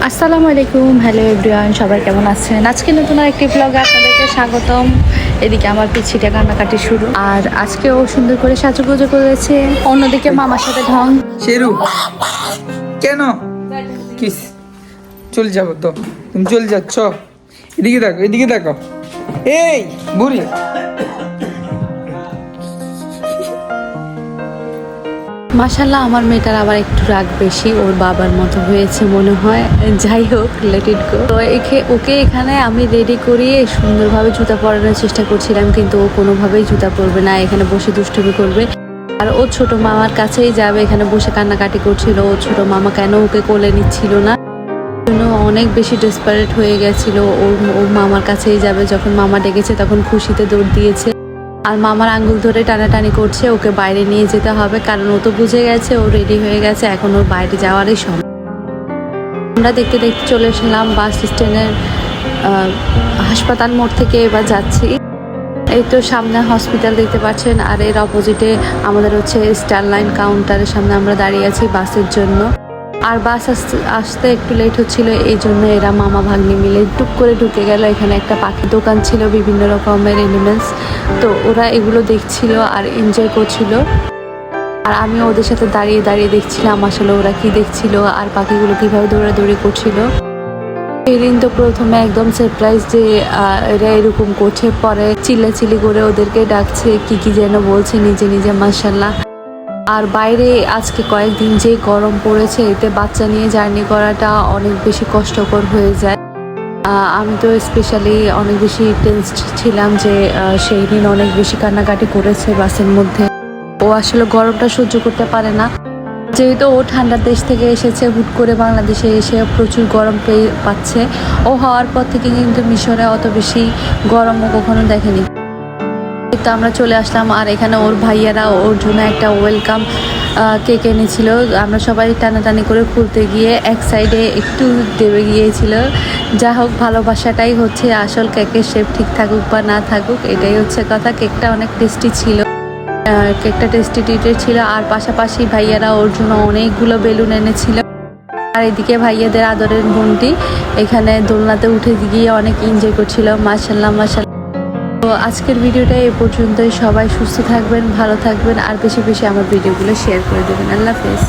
আসসালামু আলাইকুম, hello everyone, সবাই কেমন আছেন? আজকে নতুন আরেকটি ব্লগে আপনাদেরকে স্বাগতম। এদিকে আমার পিছিটা কান্নাকাটি শুরু, আর আজকেও সুন্দর করে সাজুগুজু করেছে। অন্যদিকে মামার সাথে ঢং। শেরু কেন কিস চলে যাব তো, তুমি চলে যাচ্ছ। এদিকে দেখো, এদিকে দেখো, এই বুড়ি। মাশাল্লাহ, আমার মেয়েটার আবার একটু রাগ বেশি, ওর বাবার মতো হয়েছে মনে হয়। যাই হোক, লেট ইট গো। তো ওকে এখানে আমি রেডি করিয়ে সুন্দরভাবে জুতা পরানোর চেষ্টা করছিলাম, কিন্তু ও কোনোভাবেই জুতা পরবে না, এখানে বসে দুষ্টুমি করবে। আর ও ছোট মামার কাছেই যাবে, এখানে বসে কান্নাকাটি করছিল। ও ছোট মামা কেন ওকে কোলে নিচ্ছিল না, জন্য অনেক বেশি ডেসপারেট হয়ে গেছিল। ওর মামার কাছেই যাবে, যখন মামা ডেকেছে তখন খুশিতে দৌড় দিয়েছে। আর মামার আঙ্গুল ধরে টানাটানি করছে, ওকে বাইরে নিয়ে যেতে হবে, কারণ ও তো বুঝে গেছে ও রেডি হয়ে গেছে, এখন ওর বাইরে যাওয়ারই সময়। আমরা দেখতে দেখতে চলে এসেছিলাম বাস স্ট্যান্ডের হাসপাতাল মোড় থেকে। এবার যাচ্ছি, এই তো সামনে হসপিটাল দেখতে পাচ্ছেন, আর এর অপোজিটে আমাদের হচ্ছে স্টার লাইন কাউন্টারের সামনে আমরা দাঁড়িয়ে আছি বাসের জন্য। আর বাস আসতে একটু লেট হচ্ছিল, এই জন্য এরা মামা ভাগ্নি মিলে টুক করে ঢুকে গেল। এখানে একটা পাখির দোকান ছিল, বিভিন্ন রকমের এনিমেলস, তো ওরা এগুলো দেখছিল আর এনজয় করছিল। আর আমি ওদের সাথে দাঁড়িয়ে দাঁড়িয়ে দেখছিলাম আসলে ওরা কি দেখছিল আর পাখিগুলো কিভাবে দৌড়াদৌড়ি করছিল। এরিন তো প্রথমে একদম সারপ্রাইজ যে এরা এরকম করছে, পরে চিল্লাচিল্লি করে ওদেরকে ডাকছে, কি কি যেন বলছে নিজে নিজে। মাশাল্লাহ। আর বাইরে আজকে কয়েকদিন যে গরম পড়েছে, এতে বাচ্চা নিয়ে জার্নি করাটা অনেক বেশি কষ্টকর হয়ে যায়। আমি তো স্পেশালি অনেক বেশি টেনসড ছিলাম যে সেই দিন অনেক বেশি কান্নাকাটি করেছে বাসের মধ্যে। ও আসলে গরমটা সহ্য করতে পারে না, যেহেতু ও ঠান্ডার দেশ থেকে এসেছে, হুট করে বাংলাদেশে এসে প্রচুর গরম পাচ্ছে। ও হওয়ার পর থেকে কিন্তু মিশরে অত বেশি গরমও কখনো দেখেনি। তো আমরা চলে আসলাম, আর এখানে ওর ভাইয়ারা ওর জন্য একটা ওয়েলকাম কেক এনেছিল। আমরা সবাই টানাটানি করে খুলতে গিয়ে এক সাইডে একটু দেবে গিয়েছিল। যা হোক, ভালোবাসাটাই হচ্ছে আসল। কেকের শেপ ঠিক থাকুক বা না থাকুক, এটাই হচ্ছে কথা। কেকটা অনেক টেস্টি ছিল, কেকটা টেস্টি ছিল। আর পাশাপাশি ভাইয়ারা ওর জন্য অনেকগুলো বেলুন এনেছিল। আর এদিকে ভাইয়াদের আদরের বোনটি এখানে দোলনাতে উঠে গিয়ে অনেক এনজয় করছিল। মাশাল্লাহ মাশাল্লাহ। তো আজকের ভিডিওটা এই পর্যন্তই। সবাই সুস্থ থাকবেন, ভালো থাকবেন, আর বেশি বেশি আমার ভিডিওগুলো শেয়ার করে দেবেন। আল্লাহ হাফেজ।